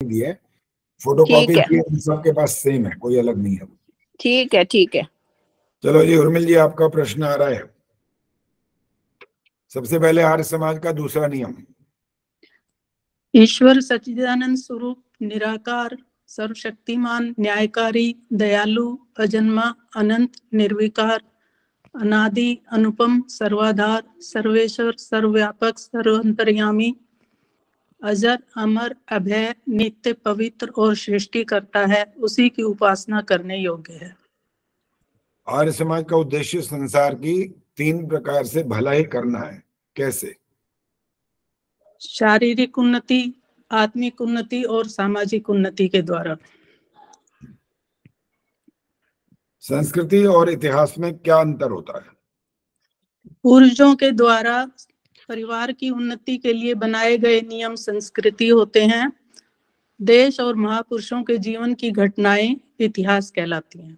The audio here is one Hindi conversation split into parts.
दिए, फोटोकॉपी ठीक है, दिए, इन सबके पास सेम है, कोई अलग नहीं है। ठीक है, ठीक है। चलो जी उर्मिल जी, आपका प्रश्न आ रहा है। सबसे पहले आर्य समाज का दूसरा नियम। ईश्वर सच्चिदानंद स्वरूप, निराकार, सर्वशक्तिमान, न्यायकारी, दयालु, अजन्मा, अनंत, निर्विकार, अनादि, अनुपम, सर्वाधार, सर्वेश्वर, सर्वव्यापक, सर्वअंतर्यामी, अजर, अमर, अभय, नित्य, पवित्र और सृष्टि करता है, उसी की उपासना करने योग्य है। आर्य समाज का उद्देश्य संसार की 3 प्रकार से भलाई करना है। कैसे? शारीरिक उन्नति, आत्मिक उन्नति और सामाजिक उन्नति के द्वारा। संस्कृति और इतिहास में क्या अंतर होता है? पूर्वजों के द्वारा परिवार की उन्नति के लिए बनाए गए नियम संस्कृति होते हैं। देश और महापुरुषों के जीवन की घटनाएं इतिहास कहलाती हैं।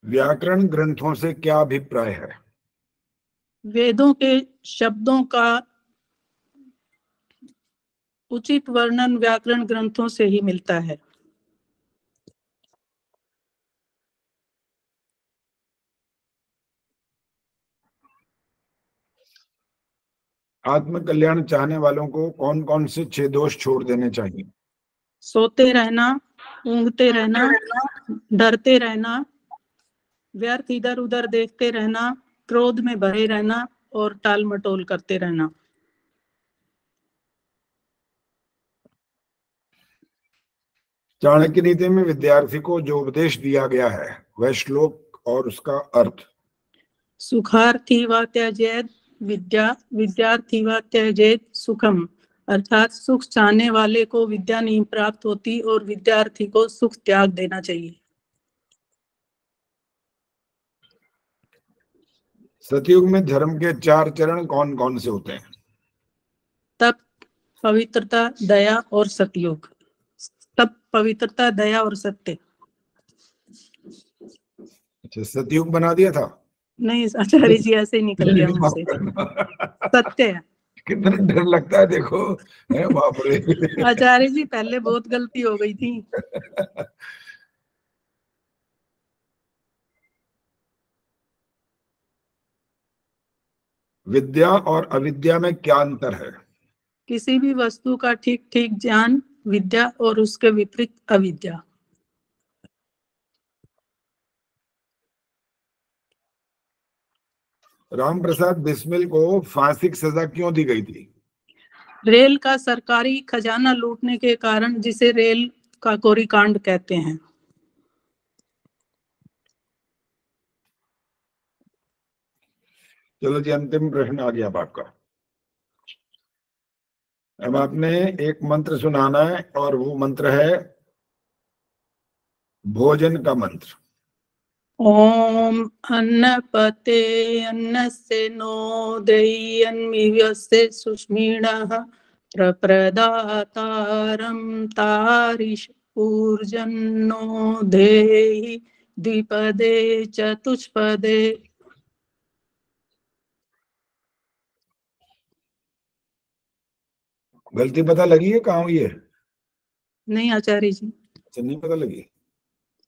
व्याकरण ग्रंथों से क्या अभिप्राय है? वेदों के शब्दों का उचित वर्णन व्याकरण ग्रंथों से ही मिलता है। आत्म कल्याण चाहने वालों को कौन कौन से 6 दोष छोड़ देने चाहिए? सोते रहना, ऊँघते रहना, डरते रहना, व्यर्थ इधर उधर देखते रहना, क्रोध में भरे रहना और टाल मटोल करते रहना। चाणक्य नीति में विद्यार्थी को जो उपदेश दिया गया है वह श्लोक और उसका अर्थ। सुखार्थी वा त्यजेत विद्या, विद्यार्थी वा त्यजेत सुखम, अर्थात सुख चाहने वाले को विद्या नहीं प्राप्त होती और विद्यार्थी को सुख त्याग देना चाहिए। सतयुग में धर्म के 4 चरण कौन कौन से होते हैं? तप, पवित्रता, दया और सतयुग। तप, पवित्रता, दया और सत्य। अच्छा, सतयुग बना दिया था? नहीं आचार्य जी, ऐसे ही निकल गया मुझसे। सत्य है। कितना डर लगता है देखो, है बाप रे। आचार्य जी पहले बहुत गलती हो गई थी। विद्या और अविद्या में क्या अंतर है? किसी भी वस्तु का ठीक ठीक ज्ञान विद्या और उसके विपरीत अविद्या। राम प्रसाद बिस्मिल को फांसी की सजा क्यों दी गई थी? रेल का सरकारी खजाना लूटने के कारण, जिसे रेल का कोरी कांड कहते हैं। चलो जी, अंतिम प्रश्न आ गया अब आपका। अब आपने एक मंत्र सुनाना है और वो मंत्र है भोजन का मंत्र। ओम अन्नपते अन्नस्य नो देयि अन्मिवस्य सुष्मिणः प्रप्रदातारं तारिष ऊर्जन्नो देहि द्विपदे चतुष्पदे। गलती पता लगी है कहाँ हुई है? नहीं आचार्य जी। अच्छा, नहीं पता लगी?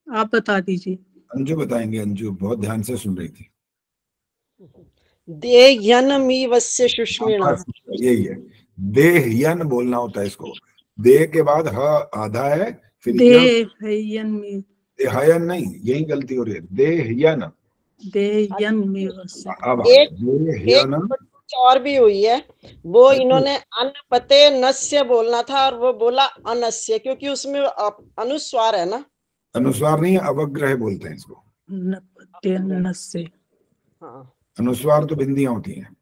आप बता दीजिए। अंजू बताएंगे। अंजू बहुत ध्यान से सुन रही थी। देह्यनमीवस्य सुष्मिणः, यही है, देह्यन बोलना होता है इसको। देह के बाद ह आधा है, फिर देहयन नहीं, यही गलती हो रही है। देहयन, अब एक और भी हुई है, वो इन्होंने अन्नपते नस्य बोलना था और वो बोला अनस्य, क्योंकि उसमें अनुस्वार है ना। अनुस्वार नहीं, अवग्रह बोलते हैं इसको। नस्य। हाँ, अनुस्वार तो बिंदियां होती हैं।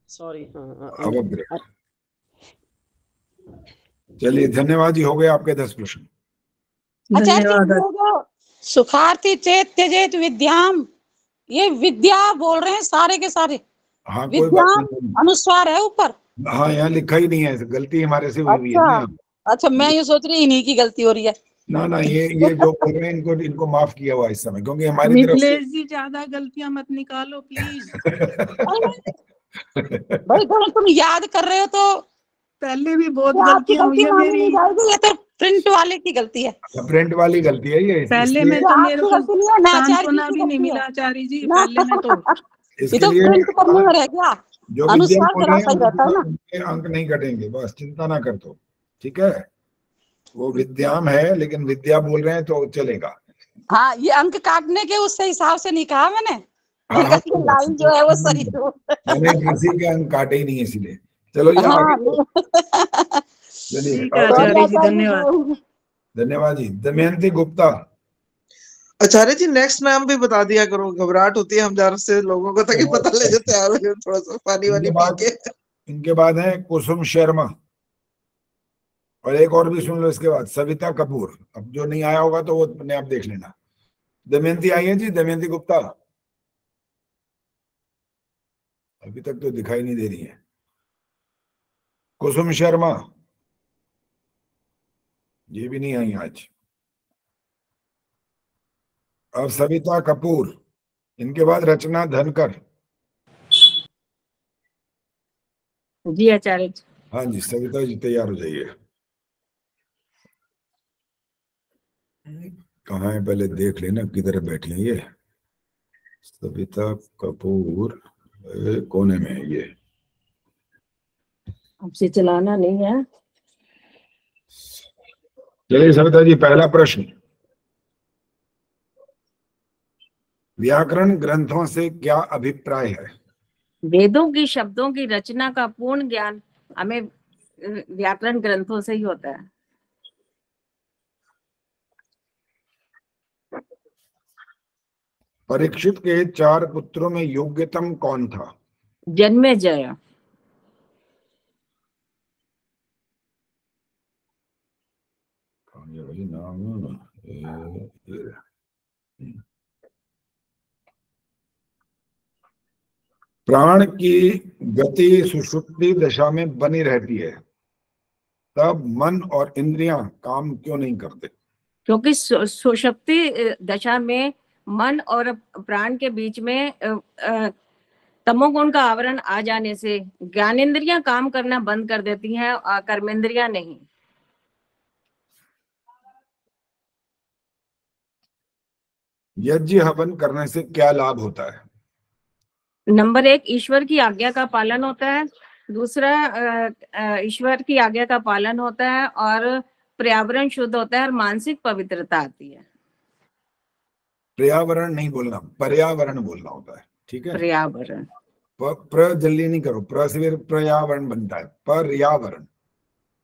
सॉरी। अवग्रह। चलिए, धन्यवाद जी, हो गए आपके 10 प्रश्न। धन्यवाद। सुखार्थी चेत त्यजेत विद्याम, ये विद्या बोल रहे हैं सारे के सारे। हाँ, कोई बात नहीं। अनुस्वार है ऊपर। हाँ, यहाँ लिखा ही नहीं है, गलती हमारे से हुई है। अच्छा, मैं ये सोच रही इन्हीं की गलती हो रही है। ना, ये जो बोल रहे हैं इनको माफ किया हुआ इस समय, क्योंकि हमारी तरफ से मिथिलेश जी ज्यादा गलतियां मत निकालो प्लीज। भाई अगर तुम याद कर रहे हो तो पहले भी बहुत ये आपकी गलतियां हुई गलती है मानी मेरी। नहीं जाएगी, ये तो प्रिंट वाले की गलती है। प्रिंट वाली गलती है ये, पहले इसलिए में ये तो मेरे आपकी को गलती नहीं है ना, आचार्य जी सांत्वना की भी नहीं गलती मिला है आचार्य जी ना। पहले में तो। ये इसके तो लिए प्रिंट करने में रह गया, जो विद्या अनुस्वार बोल जरा रहे हैं सही रहता है ना। उनके अंक नहीं घटेंगे, बस चिंता ना कर दो, ठीक है। वो विद्याम है लेकिन विद्या बोल रहे हैं तो चलेगा। हाँ, ये अंक काटने के उससे हिसाब से नहीं कहा मैंने। हाँ मैंने हाँ, कहा ये लाइन जो है वो सही हो। मैंने किसी के अंक काटे ही नहीं है इसलिए। चलो ये आगे हाँ चलिए। ठीक है और आचार्य जी, आचार्य धन्यवाद। धन्यवाद जी। दमयंती गुप्ता। आचार्य जी नेक्स्ट नाम भी बता दिया करो, घबराहट होती है हम ज़रा से लोगों को, ताकि पता ले जो तैयार हो जाए थोड़ा सा पानी वानी पी के। इनके बाद है कुसुम शर्मा, और एक और भी सुन लो इसके बाद, सविता कपूर। अब जो नहीं आया होगा तो वो अपने आप देख लेना। दमयंती आई है जी, दमयंती गुप्ता। अभी तक तो दिखाई नहीं दे रही है। कुसुम शर्मा, ये भी नहीं आई आज। अब सविता कपूर, इनके बाद रचना धनकर। जी आचार्य जी। हाँ जी, सविता जी तैयार हो जाइए। कहाँ है पहले देख लेना, किधर बैठी है ये सविता कपूर। कोने में है ये। आपसे चलाना नहीं है। चलिए सविता जी, पहला प्रश्न, व्याकरण ग्रंथों से क्या अभिप्राय है? वेदों की शब्दों की रचना का पूर्ण ज्ञान हमें व्याकरण ग्रंथों से ही होता है। परीक्षित के 4 पुत्रों में योग्यतम कौन था? जन्मेजय। प्राण की गति सुषुप्ति दशा में बनी रहती है, तब मन और इंद्रियां काम क्यों नहीं करते? क्योंकि सुषुप्ति दशा में मन और प्राण के बीच में तमोगुण का आवरण आ जाने से ज्ञानेंद्रियां काम करना बंद कर देती हैं, कर्मेंद्रियां नहीं। यज्ञ हवन करने से क्या लाभ होता है? नंबर 1, ईश्वर की आज्ञा का पालन होता है। दूसरा, ईश्वर की आज्ञा का पालन होता है और पर्यावरण शुद्ध होता है और मानसिक पवित्रता आती है। पर्यावरण नहीं बोलना, पर्यावरण बोलना होता है, ठीक है। पर्यावरण। प्र जल्दी नहीं करो, प्र से फिर पर्यावरण बनता है, पर्यावरण।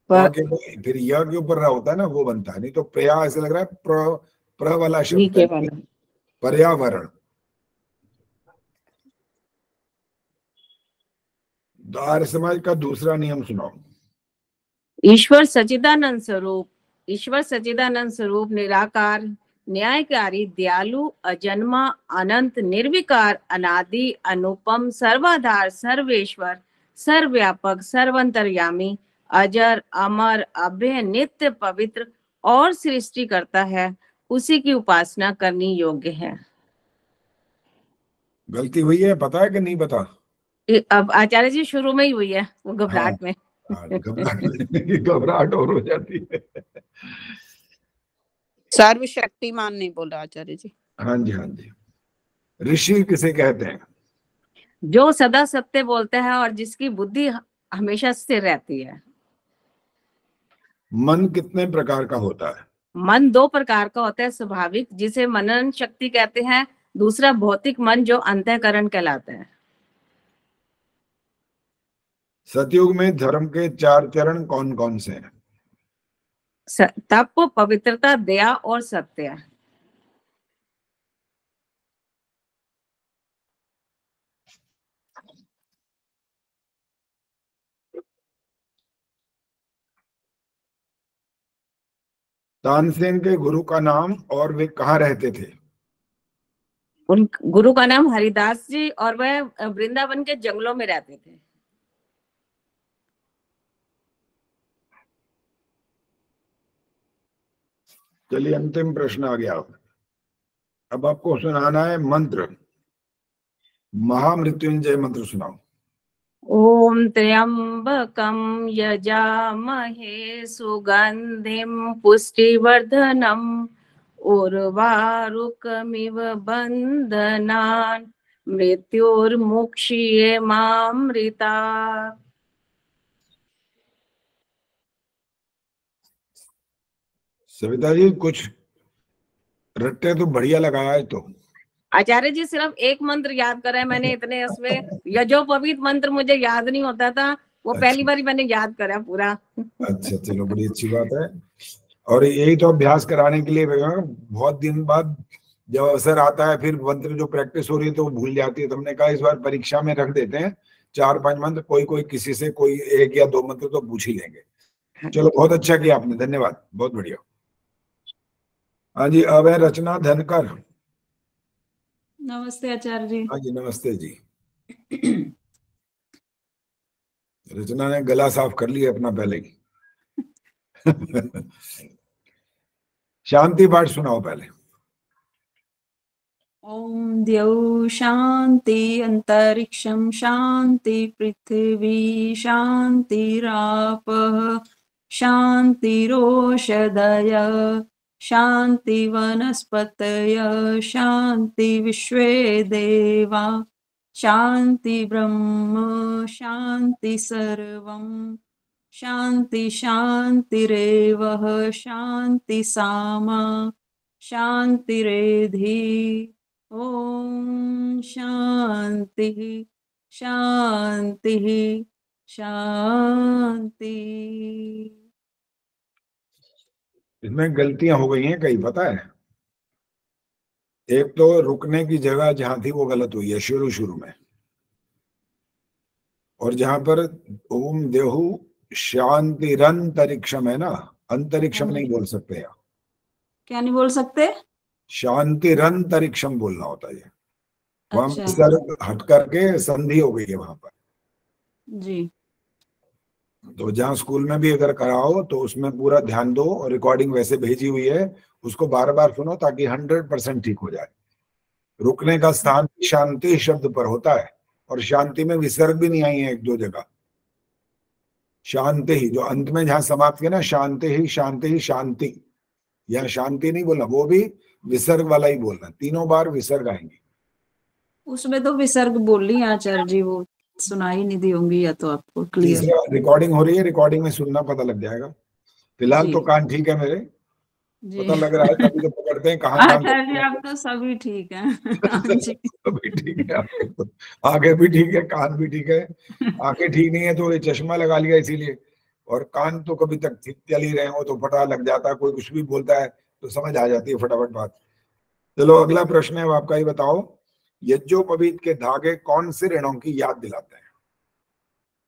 फिर य के ऊपर होता है ना, वो बनता है। नहीं तो पर्या ऐसे लग रहा है प्र वाला शब्द है, पर्यावरण। आर्य समाज का दूसरा नियम सुनाओ। ईश्वर सच्चिदानंद स्वरूप, ईश्वर सच्चिदानंद स्वरूप निराकार, न्यायकारी, दयालु, अजन्मा, अनंत, निर्विकार, अनादि, अनुपम, सर्वाधार, सर्वेश्वर, सर्वव्यापक, सर्वंतर्यामी, अजर, अमर, अभय, नित्य, पवित्र और सृष्टि करता है, उसी की उपासना करनी योग्य है। गलती हुई है, पता है कि नहीं पता? अब आचार्य जी शुरू में ही हुई है, वो घबराहट में। घबराहट और हो जाती है। सर्वशक्तिमान नहीं बोला आचार्य जी। हाँ जी, हाँ जी। ऋषि किसे कहते हैं? जो सदा सत्य बोलते हैं और जिसकी बुद्धि हमेशा स्थिर रहती है। मन कितने प्रकार का होता है? मन 2 प्रकार का होता है, स्वाभाविक जिसे मनन शक्ति कहते हैं, दूसरा भौतिक मन जो अंतःकरण कहलाता है। सतयुग में धर्म के 4 चरण कौन कौन से हैं? तप, पवित्रता, दया और सत्य। तानसेन के गुरु का नाम और वे कहाँ रहते थे? उन गुरु का नाम हरिदास जी और वह वृंदावन के जंगलों में रहते थे। चलिए अंतिम प्रश्न आ गया। अब आपको सुनाना है मंत्र, महामृत्युंजय मंत्र सुनाओ। ओम त्र्यंबकं यजामहे सुगंधिं पुष्टिवर्धनम् उर्वारुकमिव बन्धनान् मृत्योर्मुक्षीये मामृता। सविता जी कुछ रट्टे तो बढ़िया लगाया है। तो आचार्य जी सिर्फ एक मंत्र याद करा है मैंने इतने उसमें, यजोपवीत मंत्र मुझे याद नहीं होता था, वो अच्छा। पहली बार मैंने याद करा पूरा। अच्छा चलो बड़ी अच्छी बात है। और यही तो अभ्यास कराने के लिए बहुत दिन बाद जब अवसर आता है फिर मंत्र जो प्रैक्टिस हो रही है तो वो भूल जाती है। तो हमने कहा इस बार परीक्षा में रख देते हैं 4-5 मंत्र, कोई कोई किसी से कोई 1 या 2 मंत्र तो पूछ ही लेंगे। चलो बहुत अच्छा किया आपने, धन्यवाद, बहुत बढ़िया। हाँ जी, अब है रचना धनकर। नमस्ते आचार्य जी। हाँ जी नमस्ते जी। रचना ने गला साफ कर लिया अपना पहले ही। शांति पाठ सुनाओ पहले। ओम द्यौ शांति अंतरिक्षं शांति पृथ्वी शांतिरापः शांतिरोषधय शांति वनस्पतय शांति विश्वे देवा शांति ब्रह्म शांति सर्वं शांति शांतिरेवः शांति सामा शांतिरेधि। ओम शांति शांति शांति। इसमें गलतियां हो गई हैं कई, पता है। एक तो रुकने की जगह जहां थी वो गलत हुई है शुरू शुरू में, और जहां पर ओम देहु शांतिरंतरिक्षम है ना, अंतरिक्षम नहीं बोल सकते यहाँ, क्या नहीं बोल सकते? शांतिरंतरिक्षम बोलना होता है। वहां अच्छा विसर्ग हट करके संधि हो गई है वहां पर। जी। तो जहाँ स्कूल में भी अगर कराओ तो उसमें पूरा ध्यान दो, और रिकॉर्डिंग वैसे भेजी हुई है, उसको बार बार सुनो ताकि 100% ठीक हो जाए। रुकने का स्थान शांति शब्द पर होता है, और शांति में विसर्ग भी नहीं आई है 1-2 जगह। शांति ही जो अंत में जहां समाप्त किया ना, शांति ही शांति ही शांति, यह शांति नहीं बोलना, वो भी विसर्ग वाला ही बोलना, 3 बार विसर्ग आएंगे। उसमें तो विसर्ग बोल रही हैं आचार्य जी, वो सुनाई नहीं दी होंगी या तो आपको क्लियर। तीसरा रिकॉर्डिंग हो रही है, रिकॉर्डिंग में सुनना पता लग जाएगा। फिलहाल जी तो कान ठीक है मेरे, जी पता लग रहा है, तभी तो पकड़ते हैं कहाँ कहाँ आचार्य जी आप तो सभी ठीक है। हाँ जी। अभी ठीक है आपके तो, आंखें भी ठीक है, कान भी ठीक है। आंखें ठीक नहीं है तो ये चश्मा लगा लिया इसीलिए, और कान तो कभी तक चल ही रहे हो तो पता लग जाता है, कोई कुछ भी बोलता है तो समझ आ जाती है फटाफट बात। चलो अगला प्रश्न है, आपका ही बताओ। यज्ञोपवीत के धागे कौन से ऋणों की याद दिलाते हैं?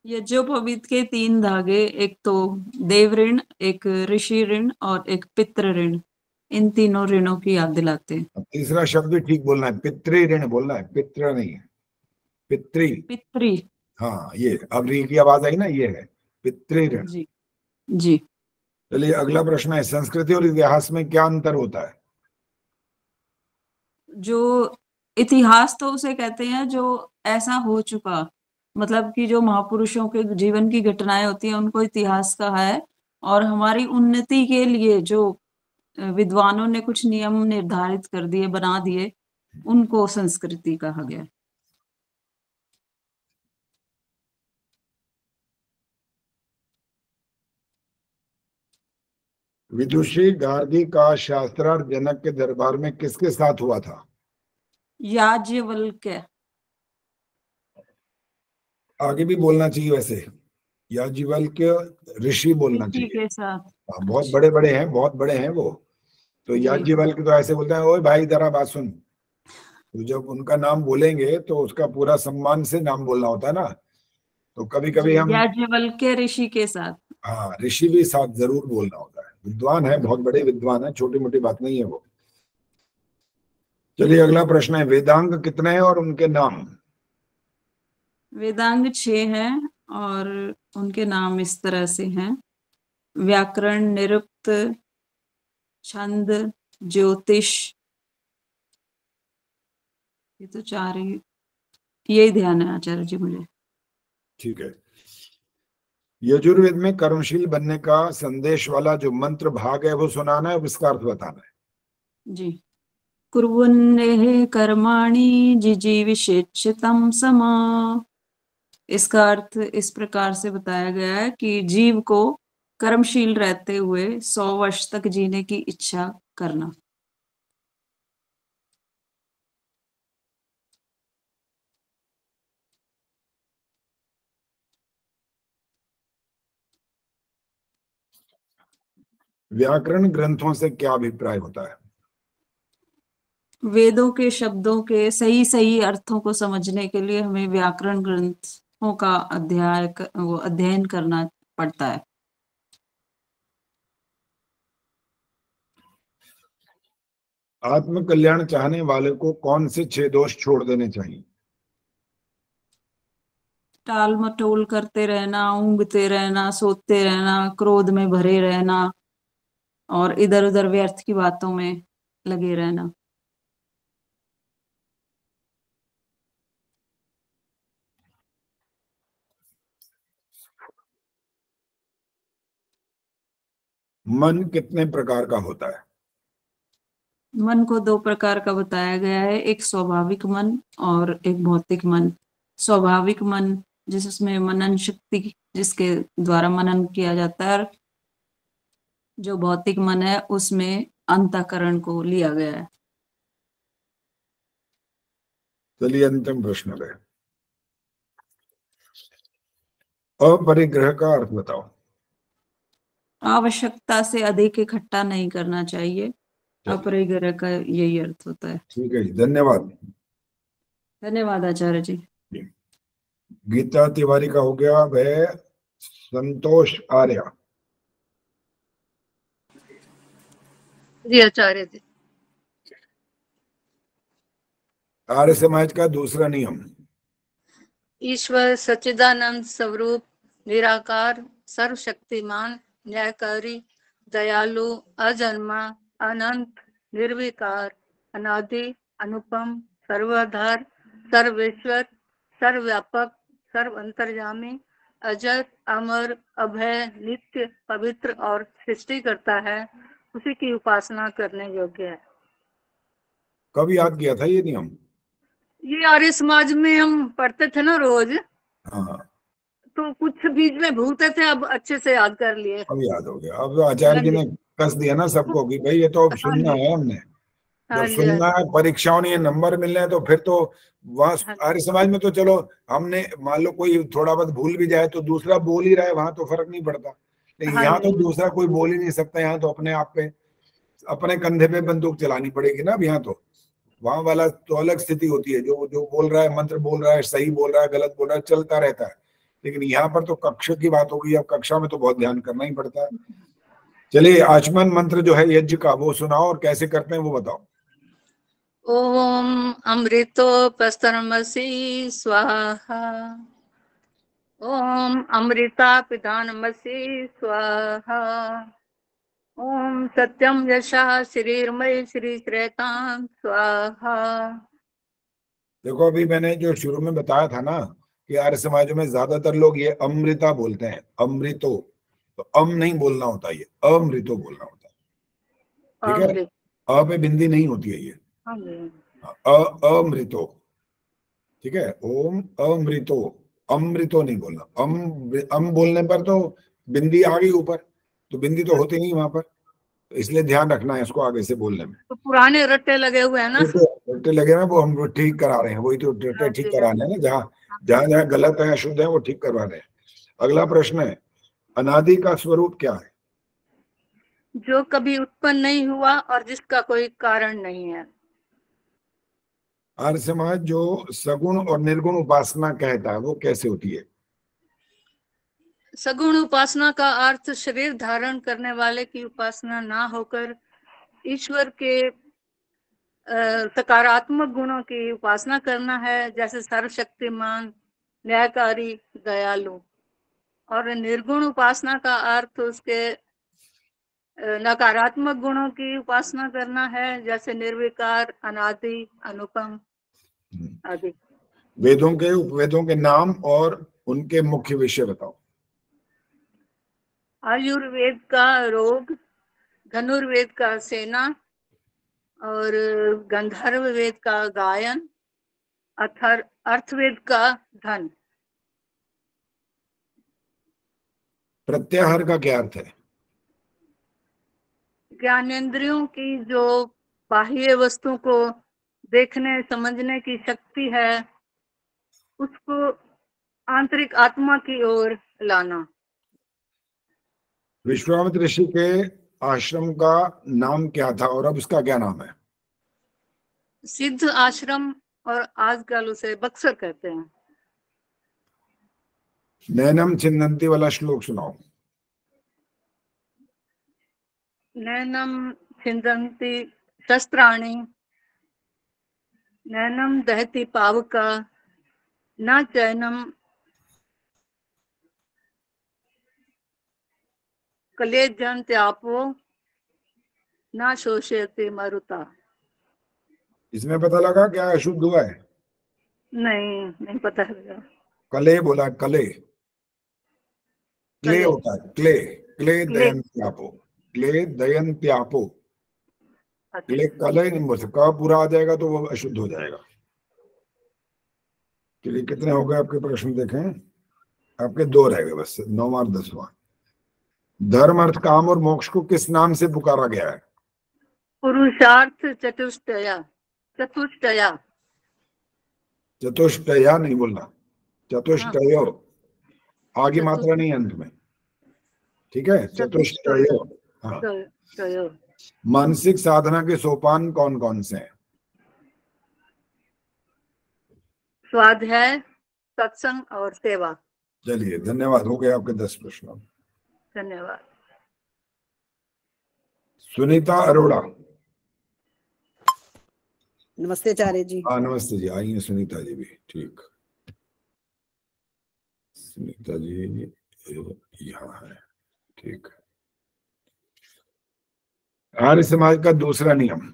यज्ञोपवीत के 3 धागे, एक तो देव ऋण, एक ऋषि ऋण और एक पितृ ऋण, इन तीनों ऋणों की याद दिलाते हैं। अब तीसरा शब्द भी ठीक बोलना है, पितृ ऋण बोलना है, पितृ नहीं है, पितृ। पितृ। हाँ ये अब री की आवाज आई ना, ये है पितृ ऋण। जी जी। चलिए अगला प्रश्न है, संस्कृति और इतिहास में क्या अंतर होता है? जो इतिहास तो उसे कहते हैं जो ऐसा हो चुका, मतलब कि जो महापुरुषों के जीवन की घटनाएं होती हैं उनको इतिहास कहा है, और हमारी उन्नति के लिए जो विद्वानों ने कुछ नियम निर्धारित कर दिए, बना दिए, उनको संस्कृति कहा गया। विदुषी गार्गी का शास्त्रार्थ जनक के दरबार में किसके साथ हुआ था? याज्ञवल्क्य। आगे भी बोलना चाहिए वैसे, याज्ञवल्क्य ऋषि बोलना ऋषि चाहिए। के साथ। हाँ, बहुत बड़े बड़े हैं, बहुत बड़े हैं वो। तो जी। याज्ञवल्क्य तो ऐसे बोलते हैं, ओए भाई जरा बात सुन। तो जब उनका नाम बोलेंगे तो उसका पूरा सम्मान से नाम बोलना होता है ना। तो कभी कभी हम, याज्ञवल्क्य ऋषि के साथ। हाँ ऋषि भी साथ जरूर बोलना होता है। विद्वान है, बहुत बड़े विद्वान है, छोटी मोटी बात नहीं है वो। चलिए अगला प्रश्न है, वेदांग कितने हैं और उनके नाम? वेदांग 6 हैं और उनके नाम इस तरह से हैं: व्याकरण, निरुक्त, छंद, ज्योतिष। ये तो 4 ही, यही ध्यान है आचार्य जी मुझे। ठीक है। यजुर्वेद में कर्मशील बनने का संदेश वाला जो मंत्र भाग है वो सुनाना है, इसका अर्थ बताना है। जी। कुर्वन्नेह कर्माणि जिजीविषेच्छितं समा। इसका अर्थ इस प्रकार से बताया गया है कि जीव को कर्मशील रहते हुए 100 वर्ष तक जीने की इच्छा करना। व्याकरण ग्रंथों से क्या अभिप्राय होता है? वेदों के शब्दों के सही सही अर्थों को समझने के लिए हमें व्याकरण ग्रंथों का अध्ययन करना पड़ता है। आत्म कल्याण चाहने वाले को कौन से 6 दोष छोड़ देने चाहिए? टाल मटोल करते रहना, ऊंघते रहना, सोते रहना, क्रोध में भरे रहना और इधर उधर व्यर्थ की बातों में लगे रहना। मन कितने प्रकार का होता है? मन को 2 प्रकार का बताया गया है, एक स्वाभाविक मन और एक भौतिक मन। स्वाभाविक मन जिसमें मनन शक्ति, जिसके द्वारा मनन किया जाता है, जो भौतिक मन है उसमें अंतःकरण को लिया गया है। चलिए अंतिम प्रश्न है, अपरिग्रह का अर्थ बताओ। आवश्यकता से अधिक इकट्ठा नहीं करना चाहिए, अपरिग्रह का यही अर्थ होता है। ठीक है जी, धन्यवाद। धन्यवाद आचार्य जी। गीता तिवारी का हो गया, वह संतोष आर्या। जी आचार्य जी। आर्य समाज का दूसरा नियम। ईश्वर सच्चिदानंद स्वरूप, निराकार, सर्वशक्तिमान, न्यायकारी, दयालु, अजन्मा, अनंत, निर्विकार, अनादि, अनुपम, सर्वाधार, सर्वेश्वर, सर्वव्यापक, सर्व अंतर्यामी, अजर, अमर, अभय, नित्य, पवित्र और सृष्टि करता है, उसी की उपासना करने योग्य है। कब याद किया था ये नियम? ये आर्य समाज में हम पढ़ते थे ना रोज, हाँ, तो कुछ बीच में भूलते थे, अब अच्छे से याद कर लिए। अब याद हो गया। अब आचार्य जी ने कस दिया ना सबको कि भाई ये तो अब सुनना है हमने। जब सुनना है, परीक्षाओं में ये नंबर मिलने हैं, तो फिर तो वहाँ आर्य समाज में तो चलो हमने मान लो कोई थोड़ा बहुत भूल भी जाए तो दूसरा बोल ही रहा है, वहां तो फर्क नहीं पड़ता। लेकिन यहाँ तो दूसरा कोई बोल ही नहीं सकता, यहाँ तो अपने आप पे, अपने कंधे पे बंदूक चलानी पड़ेगी ना। अब यहाँ तो वहां वाला तो अलग स्थिति होती है, जो जो बोल रहा है, मंत्र बोल रहा है, सही बोल रहा है, गलत बोल रहा है, चलता रहता है। लेकिन यहाँ पर तो कक्ष की बात होगी, अब कक्षा में तो बहुत ध्यान करना ही पड़ता है। चलिए आचमन मंत्र जो है यज्ञ का, वो सुनाओ और कैसे करते हैं वो बताओ। ओम अमृतोपस्तरमसि स्वाहा, ओम अमृता पिधानमसि स्वाहा, ओम सत्यम यशः श्रीर्मयि श्री श्रेतां स्वाहा। देखो अभी मैंने जो शुरू में बताया था ना कि आर्य समाजों में ज्यादातर लोग ये अमृता बोलते हैं, अमृतो, तो अम नहीं बोलना होता, ये अमृतो बोलना होता है। ठीक है, अ पे बिंदी नहीं होती है ये, अमृतो। ठीक है, ओम अमृतो, अमृतो नहीं बोलना। अम बोलने पर तो बिंदी आ गई ऊपर, तो बिंदी तो होती नहीं वहां पर, तो इसलिए ध्यान रखना है इसको आगे से बोलने में। तो पुराने रट्टे लगे हुए हैं ना, रट्टे लगे ना, वो हम ठीक करा रहे हैं, वही तो रट्टे ठीक कराने हैं ना, जहाँ जहाँ जहाँ गलत है, अशुद्ध है, वो ठीक करवा रहे हैं। अगला प्रश्न है, अनादि का स्वरूप क्या है? जो कभी उत्पन्न नहीं हुआ और जिसका कोई कारण नहीं है। आर्य समाज जो सगुण और निर्गुण उपासना कहता है वो कैसे होती है? सगुण उपासना का अर्थ शरीर धारण करने वाले की उपासना ना होकर ईश्वर के सकारात्मक गुणों की उपासना करना है, जैसे सर्वशक्तिमान, न्यायकारी, दयालु। और निर्गुण उपासना का अर्थ उसके नकारात्मक गुणों की उपासना करना है, जैसे निर्विकार, अनादि, अनुपम आदि। वेदों के उपवेदों के नाम और उनके मुख्य विषय बताओ। आयुर्वेद का रोग, धनुर्वेद का सेना और गंधर्व वेद का गायन, अर्थवेद का धन। प्रत्याहार का क्या अर्थ है? ज्ञानेंद्रियों की जो बाह्य वस्तु को देखने समझने की शक्ति है, उसको आंतरिक आत्मा की ओर लाना। विश्वामित्र ऋषि के आश्रम का नाम क्या था और अब उसका क्या नाम है? सिद्ध आश्रम, और आजकल उसे बक्सर कहते हैं। नैनम छिन्दन्ति वाला श्लोक सुनाओ। नैनम छिन्दन्ति शस्त्राणि, नैनम दहति पावका, न चैनम कलेजन्त्यापो, न शोषयति मरुता। इसमें पता लगा क्या अशुद्ध हुआ है? नहीं पता लगा। कले बोला, कले, क्ले कले। होता है, क्ले, क्ले क्ले। दयन्त्यापो, क्ले दयन्त्यापो। अच्छा। क्ले कले नहीं बोल सकता, पूरा आ जाएगा तो वो अशुद्ध हो जाएगा। चलिए कितने हो गए आपके प्रश्न देखें? आपके 2 रह गए बस, 9वां और 10वां। धर्म अर्थ काम और मोक्ष को किस नाम से पुकारा गया है? पुरुषार्थ चतुष्टया। चतुष्टया। चतुष्टया नहीं बोलना, चतुष्टयो, आगे चतुष्ट- मात्रा नहीं अंत में, ठीक है? चतुष्टयो। हाँ। चतुष्टयो। मानसिक साधना के सोपान कौन कौन से हैं? स्वाध्याय, सत्संग और सेवा। चलिए धन्यवाद, हो गए आपके 10 प्रश्न। धन्यवाद। सुनीता अरोड़ा। नमस्ते आचार्य जी। हाँ नमस्ते जी, आई हैं सुनीता जी भी, ठीक। सुनीता जी यहाँ है, ठीक है। आर्य समाज का दूसरा नियम।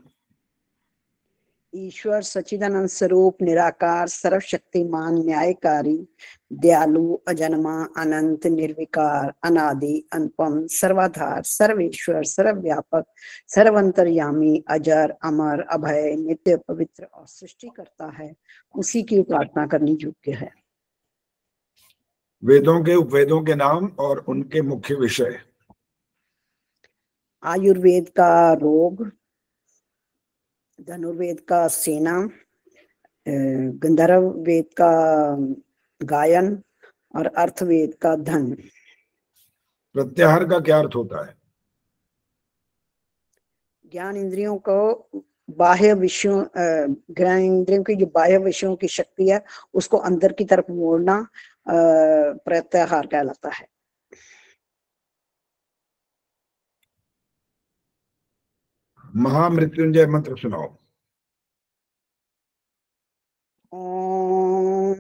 ईश्वर सच्चिदानंद स्वरूप, निराकार, सर्वशक्तिमान, न्यायकारी, दयालु, अजन्मा, अनंत, निर्विकार, अनादि, अनुपम, सर्वाधार, सर्वेश्वर, सर्वव्यापक, सर्वंतर्यामी, अजर, अमर, अभय, नित्य, पवित्र और सृष्टि करता है, उसी की उपासना करनी योग्य है। वेदों के उपवेदों के नाम और उनके मुख्य विषय। आयुर्वेद का रोग, धनुर्वेद का सेना, गंधर्व वेद का गायन और अर्थवेद का धन। प्रत्याहार का क्या अर्थ होता है? ज्ञान इंद्रियों को बाह्य विषयों, ज्ञान इंद्रियों की जो बाह्य विषयों की शक्ति है उसको अंदर की तरफ मोड़ना प्रत्याहार कहलाता है। महामृत्युंजय मंत्र सुनाओ। ओम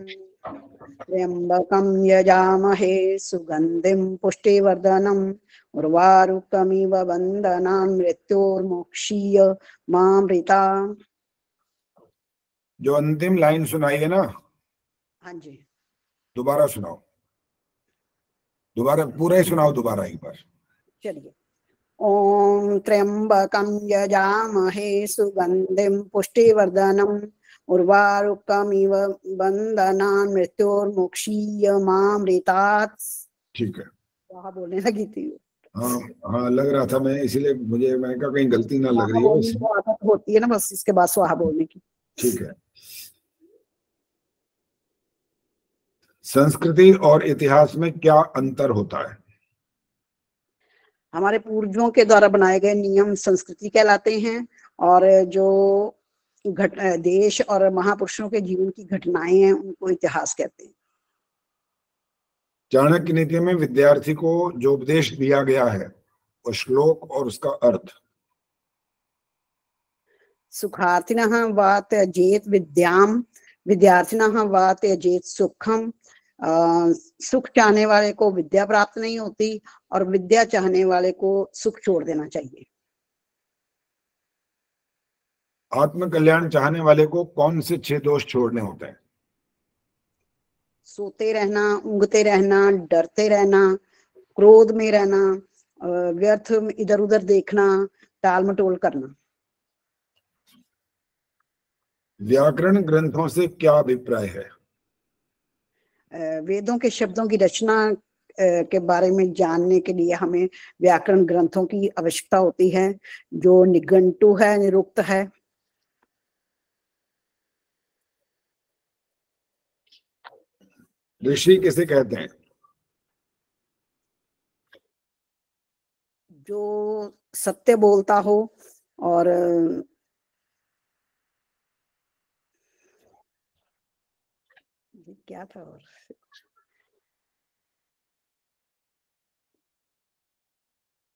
त्र्यंबकं यजामहे सुगंधिं पुष्टिवर्धनम् उर्वारुकमिव बन्धनान् मृत्योर्मुक्षीय मामृता। जो अंतिम लाइन सुनाई है ना, हाँ जी, दोबारा सुनाओ, दोबारा पूरा ही सुनाओ, दोबारा एक बार। चलिए। ओम त्र्यंबकं यजामहे सुगंधिं पुष्टिवर्धनम् उर्वारुकमिव बन्धनान् मृत्योर्मुक्षीय मामृतात्। ठीक है। स्वाहा बोलने लगी थी। हाँ हाँ लग रहा था, मैं इसीलिए मुझे मैं कहा कहीं गलती ना लग रही है। तो आदत होती है ना बस, इसके बाद स्वाहा बोलने की। ठीक है। संस्कृति और इतिहास में क्या अंतर होता है? हमारे पूर्वजों के द्वारा बनाए गए नियम संस्कृति कहलाते हैं, और जो देश और महापुरुषों के जीवन की घटनाएं हैं उनको इतिहास कहते हैं। चाणक्य नीति में विद्यार्थी को जो उपदेश दिया गया है वो श्लोक और उसका अर्थ। सुखार्थिनः वा त्यजेत विद्याम, विद्यार्थिनः वा त्यजेत सुखम। सुख चाहने वाले को विद्या प्राप्त नहीं होती और विद्या चाहने वाले को सुख छोड़ देना चाहिए। आत्म कल्याण चाहने वाले को कौन से 6 दोष छोड़ने होते हैं? सोते रहना, ऊँघते रहना, डरते रहना, क्रोध में रहना, व्यर्थ इधर उधर देखना, टाल मटोल करना। व्याकरण ग्रंथों से क्या अभिप्राय है? वेदों के शब्दों की रचना के बारे में जानने के लिए हमें व्याकरण ग्रंथों की आवश्यकता होती है, जो निघंटु है, निरुक्त है। ऋषि किसे कहते हैं? जो सत्य बोलता हो और क्या था और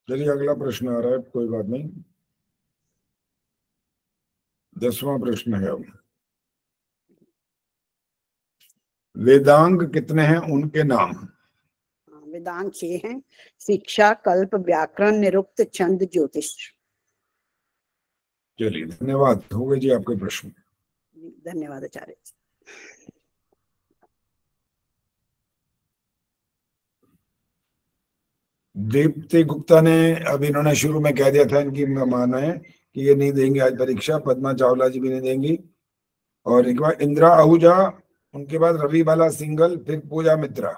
चलिए अगला प्रश्न आ रहा है, कोई बात नहीं। 10वां प्रश्न है। अब वेदांग कितने हैं, उनके नाम? वेदांग 6 हैं: शिक्षा, कल्प, व्याकरण, निरुक्त, छंद, ज्योतिष। चलिए धन्यवाद, हो गए जी आपके प्रश्न। धन्यवाद आचार्य। दीप्ति गुप्ता ने, अभी इन्होंने शुरू में कह दिया था, इनकी माना है कि ये नहीं देंगे आज परीक्षा। पद्मा चावला जी भी नहीं देंगी। और एक बार इंदिरा आहूजा, उनके बाद रवि बाला सिंगल, फिर पूजा मित्रा।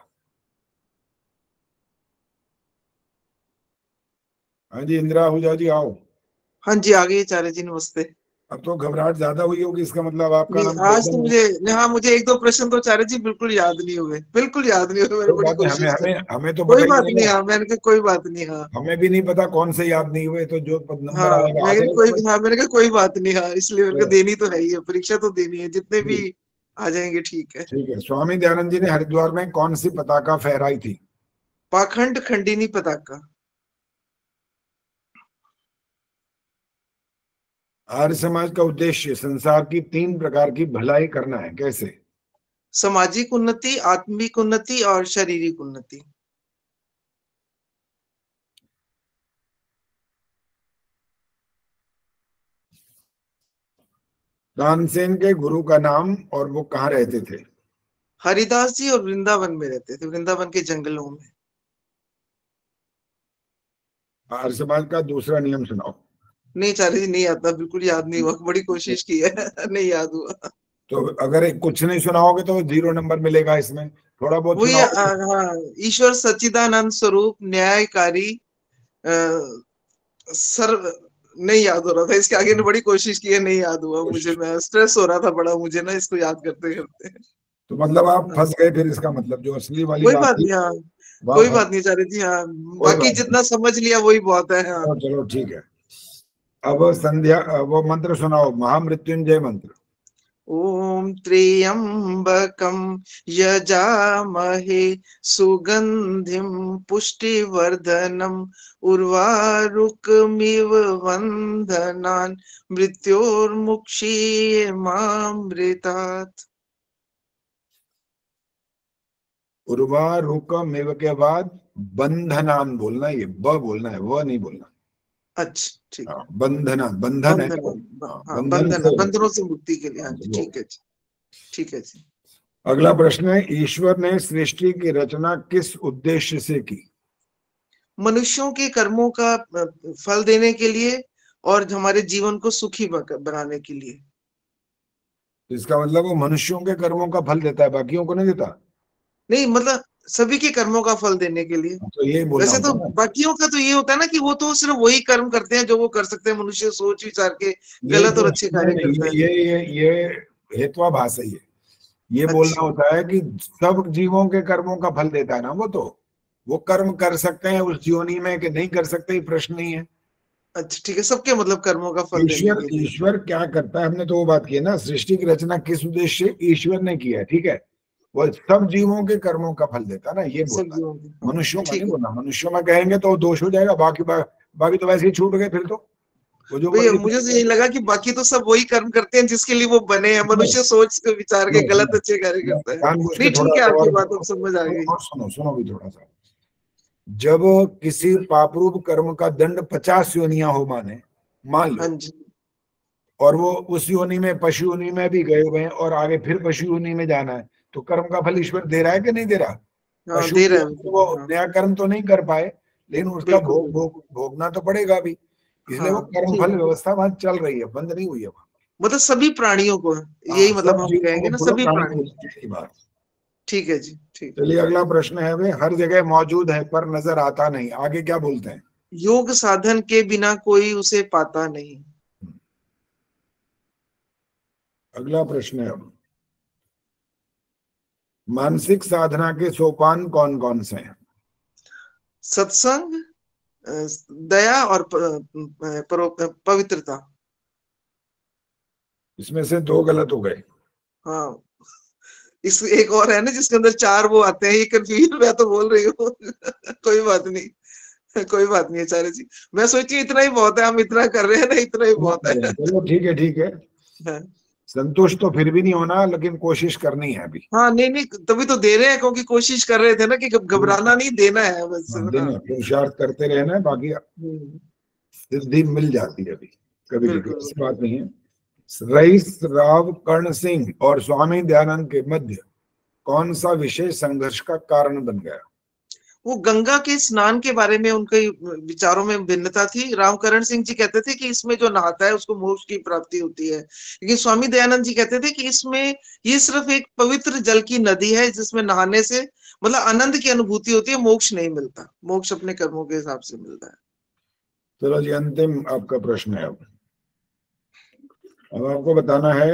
हाँ जी इंदिरा आहूजा जी आओ। हाँ जी आ गई आचार्य जी, नमस्ते। अब तो घबराहट ज्यादा हुई होगी, इसका मतलब आपका नाम आज तो मुझे, हाँ मुझे 1-2 प्रश्न तो आचार्य जी बिल्कुल याद नहीं हुए, बिल्कुल याद नहीं हुए। मैंने बड़ी कोशिश की। हमें तो कोई बात नहीं, हाँ मैंने कहा कोई बात नहीं, हाँ हमें भी नहीं पता कौन से याद नहीं हुए, तो जो नंबर आएगा मैंने कहा कोई बात नहीं, हाँ इसलिए मैंने कहा देनी तो है ही है, परीक्षा तो देनी है, जितने भी आ जाएंगे ठीक है। ठीक है। स्वामी दयानंद जी ने हरिद्वार में कौन सी पताका फहराई थी? पाखंड खंडिनी पताका। आर्य समाज का उद्देश्य संसार की 3 प्रकार की भलाई करना है, कैसे? सामाजिक उन्नति, आत्मिक उन्नति और शारीरिक उन्नति। तानसेन के गुरु का नाम और वो कहाँ रहते थे? हरिदास जी, और वृंदावन में रहते थे, वृंदावन के जंगलों में। आर्य समाज का दूसरा नियम सुनाओ। नहीं आचार्य जी नहीं आता, बिल्कुल याद नहीं हुआ, बड़ी कोशिश की है नहीं याद हुआ। तो अगर कुछ नहीं सुनाओगे तो 0 नंबर मिलेगा इसमें, थोड़ा बहुत वही सुनाओ। हाँ, ईश्वर सच्चिदानंद स्वरूप, न्यायकारी, सर्व, नहीं याद हो रहा था, इसके आगे ने बड़ी कोशिश की है, नहीं याद हुआ मुझे, मैं स्ट्रेस हो रहा था बड़ा मुझे ना इसको याद करते करते। तो मतलब आप फंस गए फिर, इसका मतलब जो असली वाली कोई बात बात थी, नहीं, हाँ कोई बात नहीं आचार्य जी, हाँ बाकी जितना समझ लिया वही बहुत है। हाँ चलो ठीक है। अब संध्या, वो मंत्र सुनाओ, महामृत्युंजय मंत्र। ओम त्र्यंबकम यजामहे सुगंधिम पुष्टिवर्धनम उर्वारुकमिव वंदनान मृत्योर्मुक्षीयमामृतात्। उर्वारुकमिव के बाद बंधनान बोलना, ये ब बोलना है, वो नहीं बोलना। अच्छा ठीक, बंधना, बंधन है, बंधनों से मुक्ति के लिए। हाँ जी ठीक है जी, ठीक है जी। अगला प्रश्न है, ईश्वर ने सृष्टि की रचना किस उद्देश्य से की? मनुष्यों के कर्मों का फल देने के लिए और हमारे जीवन को सुखी बनाने के लिए। इसका मतलब वो मनुष्यों के कर्मों का फल देता है, बाकियों को नहीं देता? नहीं मतलब सभी के कर्मों का फल देने के लिए। तो ये वैसे तो बाकियों का तो ये होता है ना कि वो तो सिर्फ वही कर्म करते हैं जो वो कर सकते हैं, मनुष्य सोच विचार के गलत और अच्छे कार्य करते हैं। ये हेत्वाभास है, ये बोलना होता है कि सब जीवों के कर्मों का फल देता है ना वो, तो वो कर्म कर सकते हैं उस योनि में कि नहीं कर सकते, ये प्रश्न नहीं है। अच्छा ठीक है, सबके मतलब कर्मों का फल ईश्वर क्या करता है, हमने तो वो बात की है ना, सृष्टि की रचना किस उद्देश्य से ईश्वर ने किया है, ठीक है, वो सब जीवों के कर्मों का फल देता है ना, ये बोलना, मनुष्यों का नहीं बोलना। मनुष्यों में कहेंगे तो दोष हो जाएगा, बाकी तो वैसे ही छूट गए फिर तो। वो जो मुझे तो यही लगा कि बाकी तो सब वही कर्म करते हैं जिसके लिए वो बने हैं, मनुष्य सोच के विचार के गलत अच्छे कार्य करता है। नहीं ठीक है, आपकी बात अब समझ आ गई। सुनो भी थोड़ा सा। जब किसी पापरूप कर्म का दंड 50 योनियां हो, मान लो, और वो उस योनि में पशु योनि में भी गए हुए हैं और आगे फिर पशु योनि में जाना है, तो कर्म का फल ईश्वर दे रहा है कि नहीं दे रहा? हाँ, पशु दे रहा है वो नया कर्म तो नहीं कर पाए, लेकिन उसका भोगना तो पड़ेगा भी, इसलिए वो कर्म फल व्यवस्था वहां चल रही है, बंद नहीं हुई है वहां। मतलब सभी प्राणियों को, यही मतलब हम कहेंगे ना, सभी प्राणी। बात ठीक है जी, ठीक। चलिए अगला प्रश्न है, वे हर जगह मौजूद है पर नजर आता नहीं, आगे क्या बोलते हैं? योग साधन के बिना कोई उसे पाता नहीं। अगला प्रश्न है, मानसिक साधना के सोपान कौन कौन से हैं? सत्संग, दया और पवित्रता। इसमें से 2 गलत हो गए। हाँ, इस एक और है ना जिसके अंदर 4 वो आते हैं, ये कंफ्यूजन मैं तो बोल रही हूँ। कोई बात नहीं, कोई बात नहीं आचार्य जी, मैं सोची इतना ही बहुत है, हम इतना कर रहे हैं ना, इतना ही बहुत है। चलो ठीक है, ठीक है। हाँ। संतुष्ट तो फिर भी नहीं होना, लेकिन कोशिश करनी है अभी। हाँ, नहीं नहीं, तभी तो दे रहे हैं, क्योंकि कोशिश कर रहे थे ना कि घबराना नहीं, देना है बस। पुरुषार्थ करते रहना है, बाकी सिद्धि मिल जाती है अभी कभी कभी, ऐसी बात नहीं है। रईस राव कर्ण सिंह और स्वामी दयानंद के मध्य कौन सा विशेष संघर्ष का कारण बन गया? वो गंगा के स्नान के बारे में उनके विचारों में भिन्नता थी। रामकरण सिंह जी कहते थे कि इसमें जो नहाता है उसको मोक्ष की प्राप्ति होती है, लेकिन स्वामी दयानंद जी कहते थे कि इसमें ये सिर्फ एक पवित्र जल की नदी है, जिसमें नहाने से मतलब आनंद की अनुभूति होती है, मोक्ष नहीं मिलता, मोक्ष अपने कर्मों के हिसाब से मिलता है। चलो जी, अंतिम आपका प्रश्न है। अब आपको बताना है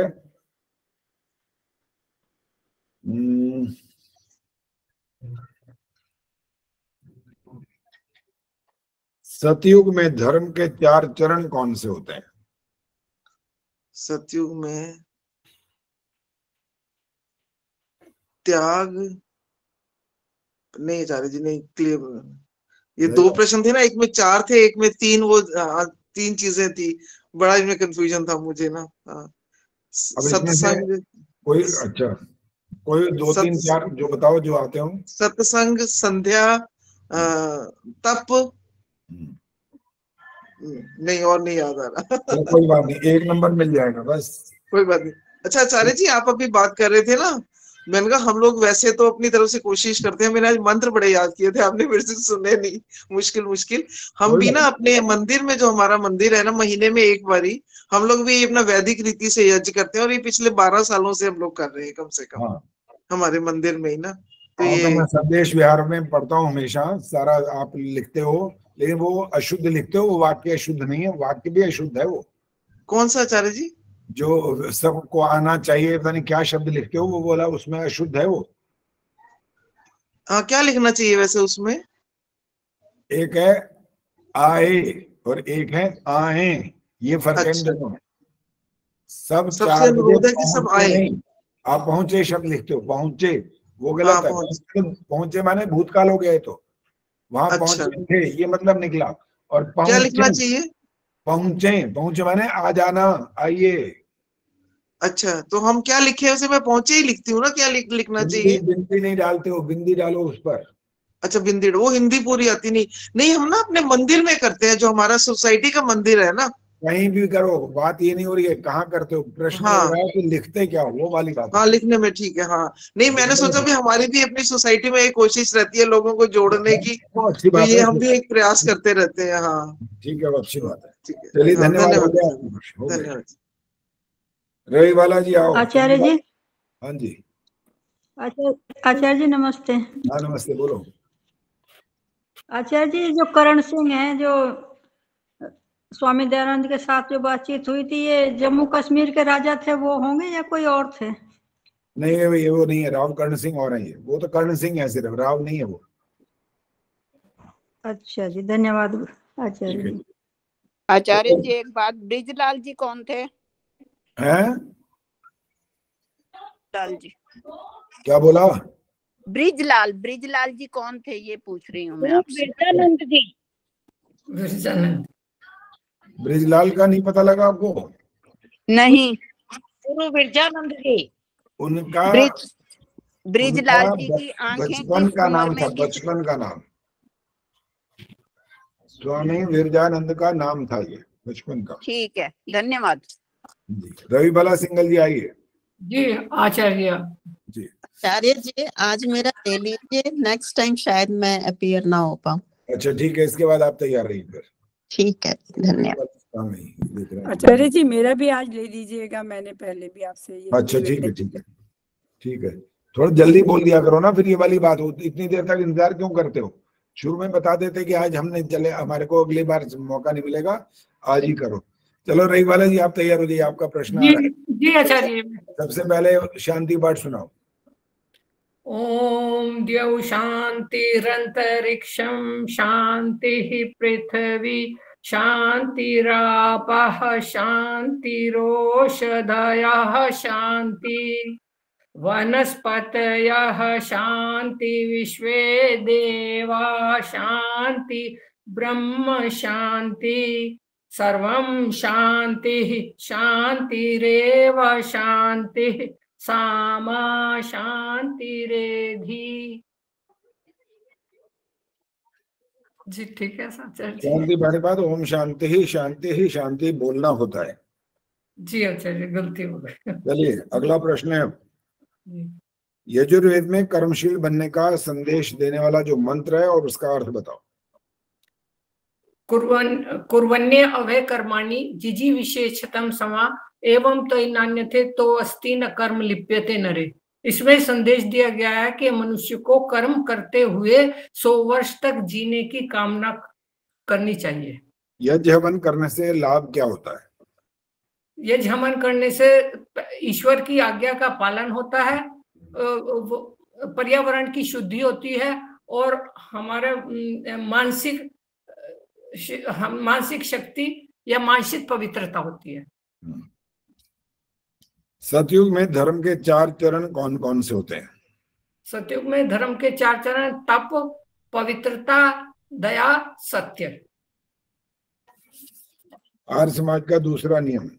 सतयुग में धर्म के 4 चरण कौन से होते हैं? सतयुग में त्याग, नहीं आचार्य जी नहीं, क्लियर। ये 2 प्रश्न थे ना, एक में 4 थे, एक में 3, वो 3 चीजें थी, बड़ा इसमें कंफ्यूजन था मुझे ना। सत्संग, कोई अच्छा, कोई 2 3 4 जो बताओ, जो आते हो। सत्संग, संध्या, तप, नहीं और नहीं याद आ रहा। कोई बात नहीं, 1 नंबर मिल जाएगा बस, कोई बात नहीं। अच्छा आचार्य जी, आप अभी बात कर रहे थे ना, मैंने कहा हम लोग वैसे तो अपनी तरफ से कोशिश करते हैं, मैंने आज मंत्र बड़े याद किए थे, आपने मेरे से सुने नहीं, मुश्किल। हम भी ना अपने मंदिर में, जो हमारा मंदिर है ना, महीने में 1 बारी हम लोग भी अपना वैदिक रीति से यज्ञ करते हैं, और ये पिछले 12 सालों से हम लोग कर रहे हैं कम से कम। हमारे मंदिर में ही ना। तो ये मैं संदेश विहार में पढ़ता हूँ हमेशा, सारा आप लिखते हो, लेकिन वो अशुद्ध लिखते हो, वो वाक्य अशुद्ध नहीं है, वाक्य भी अशुद्ध है। वो कौन सा आचार्य जी? जो सबको आना चाहिए, पता नहीं क्या शब्द लिखते हो, वो बोला उसमें अशुद्ध है वो। क्या लिखना चाहिए वैसे उसमें? एक है आए और एक है आए, ये फर्क है दोनों में। सब 4 बजे कि सब आए, आप पहुंचे शब्द लिखते हो, पहुंचे वो गलत है। पहुंचे माने भूतकाल हो गए, तो वहां पहुंचे थे ये मतलब निकला। और क्या लिखना चाहिए? पहुंचे माने आ जाना, आइए। अच्छा, तो हम क्या लिखे उसे? मैं पहुंचे ही लिखती हूँ ना, क्या लिखना चाहिए? बिंदी नहीं डालते हो, बिंदी डालो उस पर। अच्छा, बिंदी, वो हिंदी पूरी आती नहीं। हम ना अपने मंदिर में करते हैं, जो हमारा सोसाइटी का मंदिर है ना। कहीं भी करो, बात ये नहीं हो रही है कहाँ करते हो, प्रश्न है कि लिखते क्या हो, वो वाली बात। हाँ, लिखने में ठीक है। हाँ, नहीं मैंने सोचा भी हमारी भी अपनी सोसाइटी में एक कोशिश रहती है लोगों को जोड़ने की, तो ये हम भी एक प्रयास करते रहते हैं। हाँ ठीक है, अच्छी बात है। ठीक है, चलिए धन्यवाद। रवि बाला जी आओ। आचार्य जी। हाँ जी आचार्य जी नमस्ते। हाँ नमस्ते, बोलो। आचार्य जी, जो करण सिंह है, जो स्वामी दयानंद के साथ जो बातचीत हुई थी, ये जम्मू कश्मीर के राजा थे वो होंगे या कोई और थे? नहीं ये वो नहीं है, राव कर्ण सिंह और है, वो तो कर्ण सिंह है सिर्फ, राव नहीं है वो। अच्छा जी, धन्यवाद आचार्य जी। आचार्य जी एक बात, ब्रिजलाल जी कौन थे? हैं? लाल जी, क्या बोला? ब्रिजलाल जी कौन थे, ये पूछ रही हूँ मैं आपसे। विरजानंद जी। ब्रिजलाल का नहीं पता लगा आपको? नहीं, गुरु विरजानंद जी। उनका ब्रिजलाल जी की आंखें बचपन का नाम था, बचपन का नाम स्वामी विरजानंद का नाम था, ये बचपन का। ठीक है, धन्यवाद। रवि बाला सिंगल जी आइए। जी आचार्य जी। आचार्य जी आज मेरा ले लीजिए, नेक्स्ट टाइम शायद मैं अपीयर ना हो पाऊँ। अच्छा ठीक है, इसके बाद आप तैयार रहिए फिर। ठीक है, धन्यवाद। आचार्य जी मेरा भी आज ले लीजिएगा, मैंने पहले भी आपसे ये। अच्छा ठीक है ठीक है ठीक है, थोड़ा जल्दी बोल दिया करो ना, फिर ये वाली बात होती, इतनी देर तक इंतजार क्यों करते हो? शुरू में बता देते कि आज हमने चले, हमारे को अगली बार मौका नहीं मिलेगा, आज ही करो। चलो रही वाला जी, आप तैयार हो जाइए, आपका प्रश्न आ रहा है। जी आचार्य। सबसे पहले शांति पाठ सुनाओ। ओम द्यौ शांतिरंतरिक्षं शांतिः पृथ्वी शांतिरापः शांतिरोषधयः शांति वनस्पतयः शांति विश्वे देवा शांति ब्रह्म शांति सर्वं शांतिः शांतिरेव शांतिः सामा शांतिरेधि। जी ठीक है आचार्य। शांति पाठ के बाद ओम शांति ही शांति बोलना होता है। जी आचार्य गलती हो गई। चलिए अगला प्रश्न है, यजुर्वेद में कर्मशील बनने का संदेश देने वाला जो मंत्र है और उसका अर्थ बताओ। कुर्वन्ये अभय कर्माणि जिजी विशेषतम समा एवं तय नान्यथे तो अस्ति न कर्म लिप्यते नरे। इसमें संदेश दिया गया है कि मनुष्य को कर्म करते हुए 100 वर्ष तक जीने की कामना करनी चाहिए। यज्ञ हवन करने से लाभ क्या होता है? यज्ञ हवन करने से ईश्वर की आज्ञा का पालन होता है, पर्यावरण की शुद्धि होती है और हमारे मानसिक शक्ति या मानसिक पवित्रता होती है। सतयुग में धर्म के 4 चरण कौन कौन से होते हैं? सतयुग में धर्म के 4 चरण तप, पवित्रता, दया, सत्य। आर्य समाज का दूसरा नियम।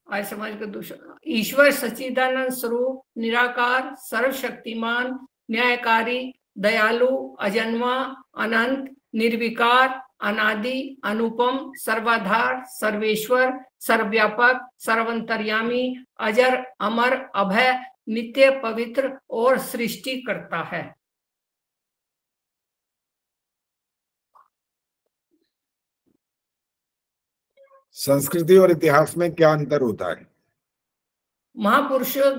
आर्य समाज का दूसरा, ईश्वर सच्चिदानंद स्वरूप निराकार सर्वशक्तिमान न्यायकारी दयालु अजन्मा अनंत निर्विकार अनादि अनुपम सर्वाधार सर्वेश्वर सर्वव्यापक सर्वंतर्यामी अजर अमर अभय नित्य पवित्र और सृष्टि करता है। संस्कृति और इतिहास में क्या अंतर होता है? महापुरुषों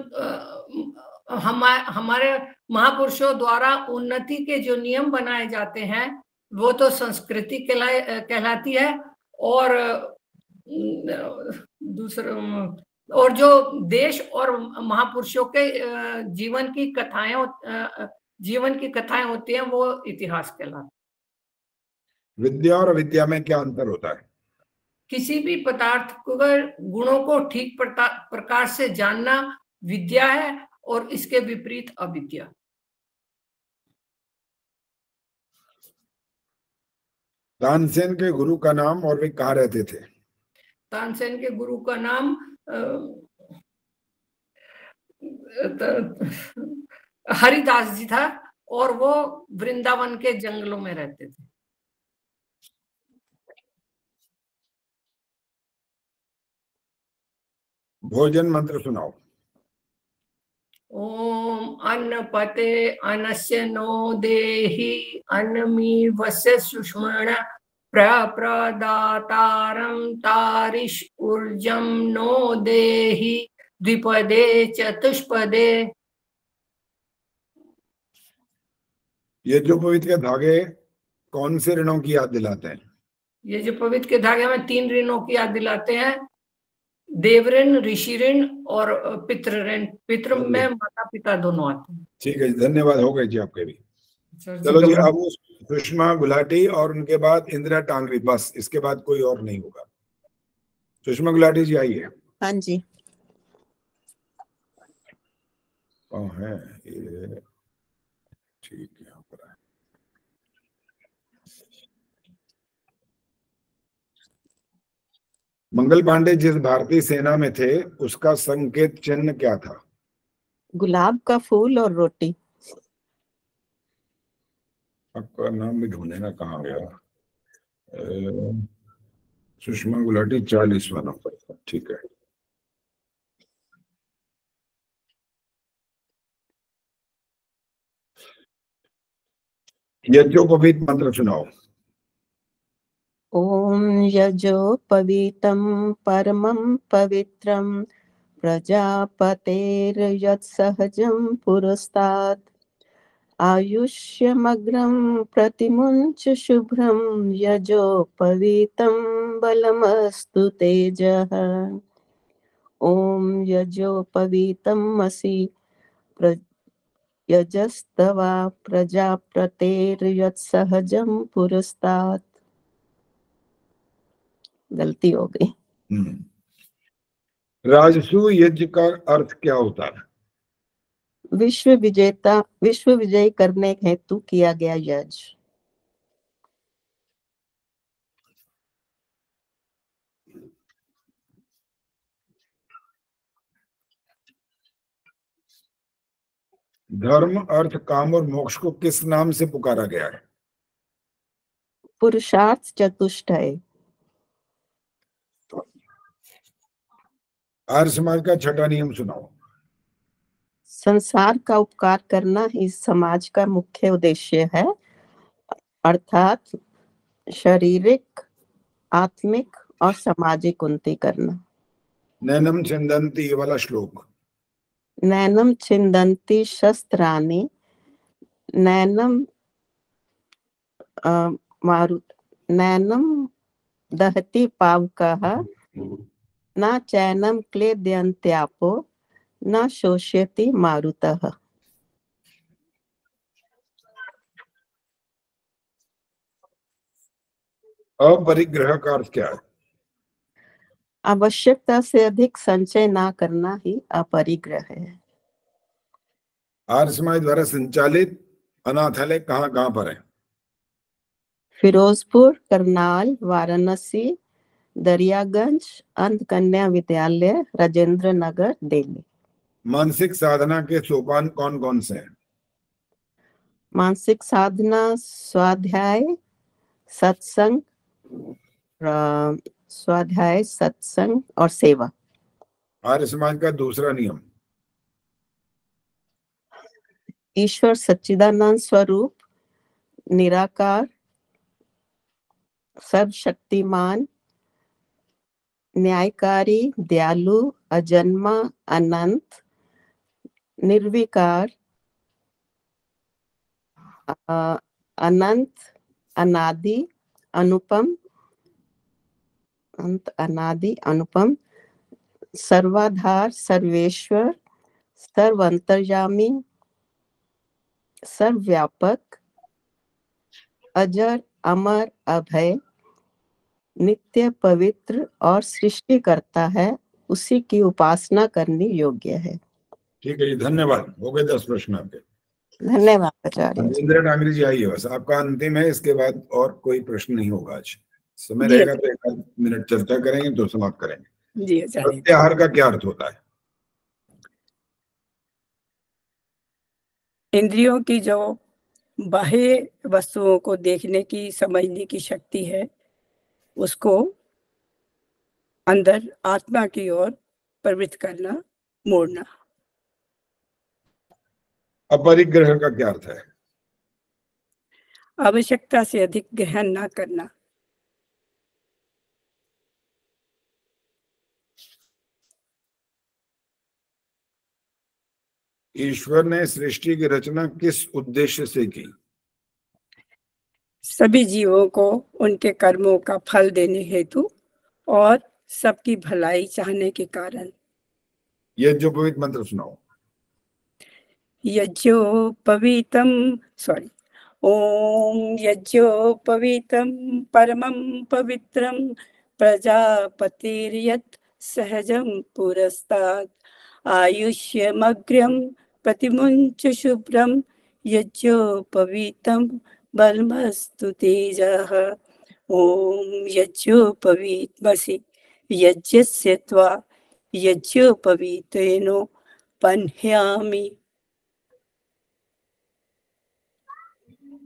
हमारे महापुरुषों द्वारा उन्नति के जो नियम बनाए जाते हैं वो तो संस्कृति कहलाती है, और दूसरा और जो देश और महापुरुषों के जीवन की कथाएं होती हैं वो इतिहास कहलाती है। विद्या और अविद्या में क्या अंतर होता है? किसी भी पदार्थ को गुणों को ठीक प्रकार से जानना विद्या है और इसके विपरीत अविद्या। तानसेन के गुरु का नाम और वे कहाँ रहते थे? तानसेन के गुरु का नाम हरिदास जी था और वो वृंदावन के जंगलों में रहते थे। भोजन मंत्र सुनाओ। ओम अन्नपते अनस्य नो देहि अन्नमी वस्य सुष्मण प्रदातारं तारिष ऊर्जम नो देहि द्विपदे चतुष्पदे। ये जो पवित्र के धागे कौन से ऋणों की याद दिलाते हैं? ये जो पवित्र के धागे में 3 ऋणों की याद दिलाते हैं, देव ऋण, ऋषि ऋण और पितृ ऋण। पितृ में माता पिता दोनों आते हैं। ठीक है, धन्यवाद, हो गए जी आपके भी। चलो जी, अब सुषमा गुलाटी और उनके बाद इंदिरा टांगरी, बस इसके बाद कोई और नहीं होगा। सुषमा गुलाटी जी आइए। हाँ जी। है ये, ठीक है, यहाँ पर है। मंगल पांडे जिस भारतीय सेना में थे उसका संकेत चिन्ह क्या था? गुलाब का फूल और रोटी। आपका नाम भी ढूंढने ना, कहाँ गया? सुषमा गुलाटी 40वां नंबर, ठीक है। यज्ञोपवीत मंत्र सुनाओ। ओम यजोपवीतं परमं पवित्रं प्रजापतेर्यत्सहजं पुरस्तात् आयुष्यमग्रं प्रतिमुञ्च शुभ्रं यजोपवीतं बलमस्तु तेजः। ओम यजोपवीतमसि यजस्तवा प्रजापतेर्यत्सहजं पुरस्तात्। गलती हो गई। राजसू यज्ञ का अर्थ क्या होता है? विश्व विजयी करने हेतु किया गया यज्ञ। धर्म, अर्थ, काम और मोक्ष को किस नाम से पुकारा गया है? पुरुषार्थ चतुष्टय। आर्य समाज का छठा नियम सुनाओ। संसार का उपकार करना ही समाज का मुख्य उद्देश्य है, अर्थात शारीरिक, आत्मिक और सामाजिक उन्नति करना। नैनम छिंदन्ति, ये वाला श्लोक। नैनम छिंदन्ति शस्त्राणि, नैनम नैनम दहति पावकः, न चैनम क्लेदयन्त्यापो, न शोष्यति मारुतः। अपरिग्रह का अर्थ क्या है? आवश्यकता से अधिक संचय ना करना ही अपरिग्रह है। आर्य समाज द्वारा संचालित अनाथालय कहाँ कहाँ पर है? फिरोजपुर, करनाल, वाराणसी, दरियागंज, अंध कन्या विद्यालय, राजेंद्र नगर, दिल्ली। मानसिक साधना के सोपान कौन कौन से हैं? मानसिक साधना स्वाध्याय, सत्संग और सेवा। आर्य समाज का दूसरा नियम। ईश्वर सच्चिदानंद स्वरूप, निराकार, सर्वशक्तिमान, न्यायकारी, दयालु, अजन्मा, अनंत, निर्विकार, अनंत, अनादि, अनुपम, सर्वाधार, सर्वेश्वर, सर्वंतर्यामी, सर्वव्यापक, अजर, अमर, अभय, नित्य, पवित्र और सृष्टि करता है, उसी की उपासना करनी योग्य है। ठीक है जी, धन्यवाद। हो गए 10 प्रश्न आपके। धन्यवाद आचार्य जी। इंदिरा डांगरी जी आइए, बस आपका अंतिम है, इसके बाद और कोई प्रश्न नहीं होगा। आज समय रहेगा तो 1 मिनट चर्चा करेंगे तो समाप्त करेंगे। जी आचार्य। प्रत्याहार का क्या अर्थ होता है? इंद्रियों की जो बाह्य वस्तुओं को देखने की, समझने की शक्ति है, उसको अंदर आत्मा की ओर प्रवृत्त करना, मोड़ना। अपरिग्रह का क्या अर्थ है? आवश्यकता से अधिक ग्रहण ना करना। ईश्वर ने सृष्टि की रचना किस उद्देश्य से की? सभी जीवों को उनके कर्मों का फल देने हेतु और सबकी भलाई चाहने के कारण। यज्ञोपवीत मंत्र सुनाओ। यज्ञोपवीतं ओम यज्ञोपवीतं परमं पवित्रं प्रजापतिर्यत् सहजं पुरस्तात् आयुष्यमग्र्यं प्रतिमुञ्च शुभ्रं यज्ञोपवीतं बलमस्तु तेजः। ओम यज्ञोपवीतमसि यज्ञस्य त्वा यज्ञोपवीतेनो पन्ह्यामि।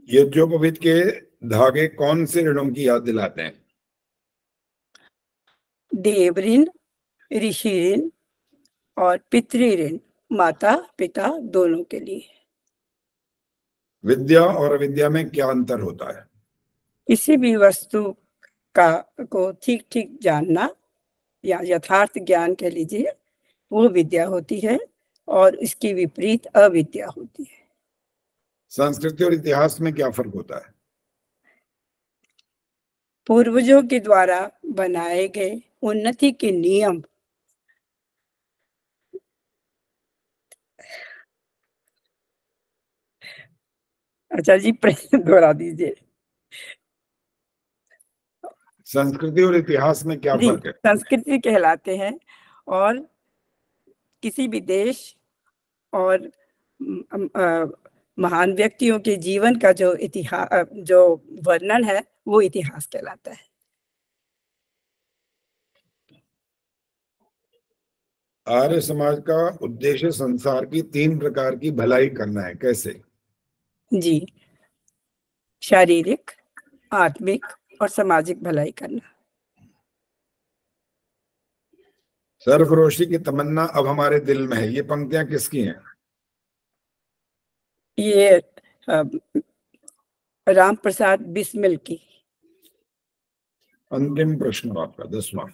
यज्ञोपवीत के धागे कौन से ऋणों की याद दिलाते हैं? देव ऋण, ऋषि ऋण और पितृ ऋण, माता पिता दोनों के लिए। विद्या और अविद्या में क्या अंतर होता है? किसी भी वस्तु का को ठीक ठीक जानना या यथार्थ ज्ञान कह लीजिए, वो विद्या होती है और इसकी विपरीत अविद्या होती है। संस्कृति और इतिहास में क्या फर्क होता है? पूर्वजों के द्वारा बनाए गए उन्नति के नियम अच्छा जी, प्रश्न दोहरा दीजिए। संस्कृति और इतिहास में क्या फर्क है? संस्कृति कहलाते हैं और किसी भी देश और महान व्यक्तियों के जीवन का जो इतिहास, जो वर्णन है, वो इतिहास कहलाता है। आर्य समाज का उद्देश्य संसार की 3 प्रकार की भलाई करना है, कैसे? जी, शारीरिक, आत्मिक और सामाजिक भलाई करना। सर्वरोशी की तमन्ना अब हमारे दिल में है, ये पंक्तियां किसकी हैं? ये राम प्रसाद बिस्मिल की। अंतिम प्रश्न आपका 10वां।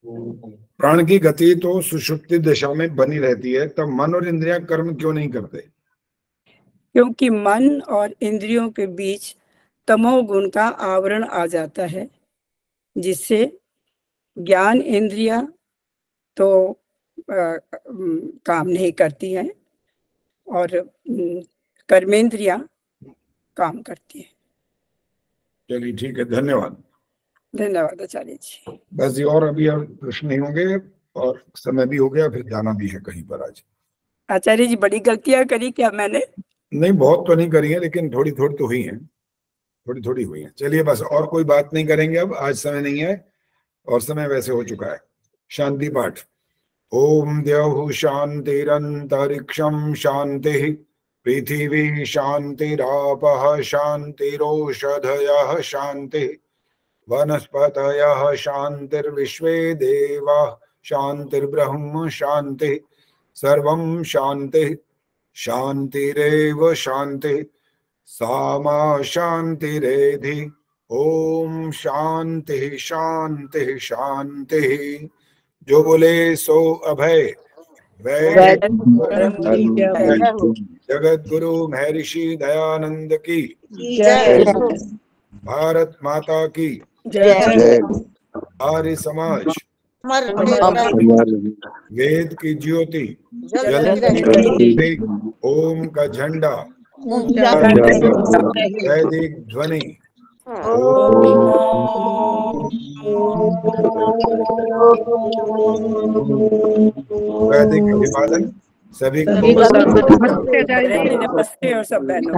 प्राण की गति तो सुषुप्ति दशा में बनी रहती है, तब मन और इंद्रियां कर्म क्यों नहीं करते? क्योंकि मन और इंद्रियों के बीच तमोगुण का आवरण आ जाता है, जिससे ज्ञान इंद्रियां तो काम नहीं करती हैं और कर्मेंद्रियां काम करती हैं। चलिए ठीक है, धन्यवाद। धन्यवाद आचार्य जी। बस ये और अभी प्रश्न नहीं होंगे और समय भी हो गया, फिर जाना भी है कहीं पर आज। आचार्य जी, बड़ी गलतियां करी क्या मैंने? नहीं, बहुत तो नहीं करी है, लेकिन थोड़ी थोड़ी तो हुई है, थोड़ी थोड़ी हुई है। चलिए बस और कोई बात नहीं करेंगे अब, आज समय नहीं है और समय वैसे हो चुका है। शांति पाठ। ओम द्यौः शान्तिरन्तरिक्षं शान्तिः, पृथिवी शान्तिरापः शान्तिरोषधयः शान्तिः, वनस्पतयः शान्तिर्विश्वे देवाः शान्तिर्ब्रह्म शान्तिः, सर्वं शान्तिः शान्तिरेव शान्तिः, सा मा शान्तिरेधि। ओम शांति शांति शांति। जो बोले सो अभय। जगत गुरु महर्षि दयानंद की भारत माता की आर्य समाज वेद की ज्योति ओम का झंडा वैदिक ध्वनि वैदिक अभिवादन सभी को नमस्ते और सब बहनों।